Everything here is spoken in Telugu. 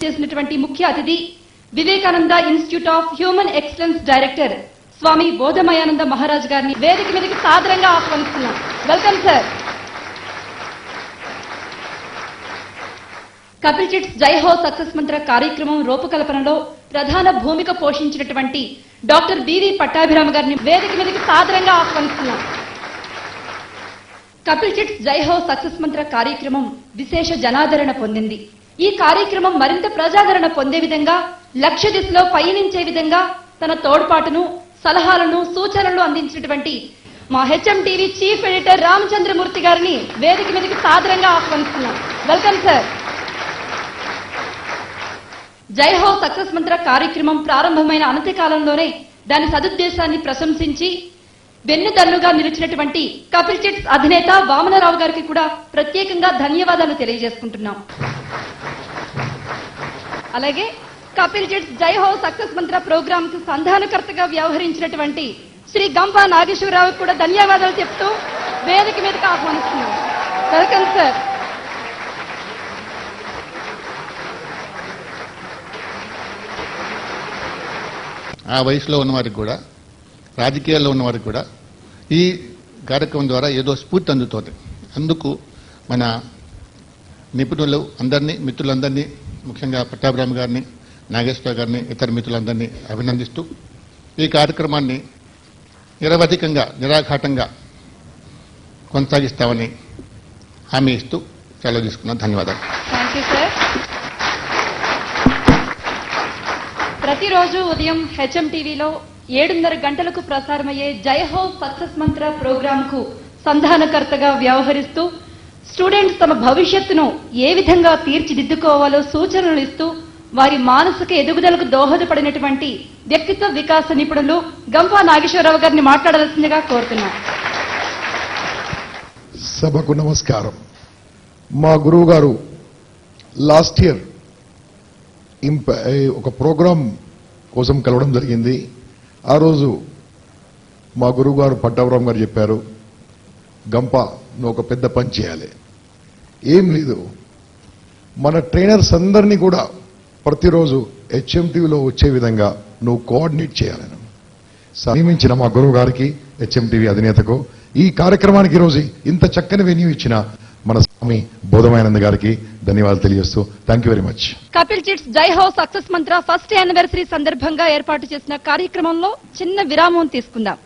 చేసినటువంటి ముఖ్య అతిథి Vivekananda institute of human excellence director Swami Bodhamayananda Maharaj గారిని వేదిక మీదకి సాదరంగా ఆహ్వానిస్తున్నాం. Welcome sir. కపిల్ చిట్స్ జై హో సక్సెస్ మంత్ర కార్యక్రమం రూపకల్పనలో ప్రధాన భూమిక పోషించినటువంటి డాక్టర్ బివి పట్టాభిరామ గారిని వేదిక మీదకి సాదరంగా ఆహ్వానిస్తున్నాం. కపిల్ చిట్స్ జై హో సక్సెస్ మంత్ర కార్యక్రమం విశేష జనాదరణ పొందింది. ఈ కార్యక్రమం మరింత ప్రజాదరణ పొందే విధంగా లక్ష్య దిశలో పయనించే విధంగా తన తోడ్పాటును సలహాలను సూచనలు అందించినటువంటి మా HM TV chief editor Ramachandramurthy గారిని వేదిక మీదకి సాదరంగా ఆహ్వానిస్తున్నాం. Welcome sir. జై హో సక్సెస్ మంత్ర కార్యక్రమం ప్రారంభమైన అనతి కాలంలోనే దాని సదుద్దేశాన్ని ప్రశంసించి వెన్నుదన్నుగా నిలిచినటువంటి కపిల్ చిట్స్ అధినేత వామనరావు గారికి కూడా ప్రత్యేకంగా ధన్యవాదాలు తెలియజేసుకుంటున్నాం. అలాగే కపిల్ చిట్స్ జై హో సక్సెస్ మంత్ర ప్రోగ్రామ్ కు సంధానకర్తగా వ్యవహరించినటువంటి శ్రీ గంపా నాగేశ్వరరావు కూడా ధన్యవాదాలు చెప్తూ వేదిక మీదకి ఆహ్వానిస్తున్నాం. Welcome sir. ఆ వయసులో ఉన్నవారికి కూడా రాజకీయాల్లో ఉన్నవారికి కూడా ఈ కార్యక్రమం ద్వారా ఏదో స్ఫూర్తి అందుతోంది. అందుకు మన నిపుణులు అందరినీ మిత్రులందరినీ ముఖ్యంగా పట్టాభిరామ గారిని నాగేశ్వర గారిని ఇతర మిత్రులందరినీ అభినందిస్తూ ఈ కార్యక్రమాన్ని నిరవధికంగా నిరాఘాటంగా కొనసాగిస్తామని హామీ ఇస్తూ సెలవు తీసుకున్నాను. ధన్యవాదాలు. ప్రతిరోజు ఉదయం హెచ్ఎం టీవీలో 7:30 గంటలకు ప్రసారమయ్యే జై హో సక్సెస్ మంత్ర ప్రోగ్రామ్ కు సంధానకర్తగా వ్యవహరిస్తూ స్టూడెంట్స్ తమ భవిష్యత్తును ఏ విధంగా తీర్చిదిద్దుకోవాలో సూచనలు ఇస్తూ వారి మానసిక ఎదుగుదలకు దోహదపడినటువంటి వ్యక్తిత్వ వికాస నిపుణులు గంపా నాగేశ్వరరావు గారిని మాట్లాడాల్సిందిగా కోరుతున్నాం. సభకు నమస్కారం. మా గురువు గారు లాస్ట్ ఇయర్ ఒక ప్రోగ్రాం కోసం కలవడం జరిగింది. ఆ రోజు మా గురువు గారు పట్టాభిరామ గారు చెప్పారు, గంపా నువ్వు ఒక పెద్ద పని చేయాలి. ఏం లేదు, మన ట్రైనర్స్ అందరినీ కూడా ప్రతిరోజు హెచ్ఎం టీవీలో వచ్చే విధంగా నువ్వు కోఆర్డినేట్ చేయాలని నియమించిన మా గురువు గారికి, హెచ్ఎం టీవీ అధినేతకు, ఈ కార్యక్రమానికి ఈరోజు ఇంత చక్కని వెన్యూ ఇచ్చిన మన స్వామి బోధమయానంద గారికి ధన్యవాదాలు తెలియజేస్తూ thank you very much. Kapil chits జై హో సక్సెస్ మంత్ర ఫస్ట్ యానివర్సరీ సందర్భంగా ఏర్పాటు చేసిన కార్యక్రమంలో చిన్న విరామం తీసుకుందాం.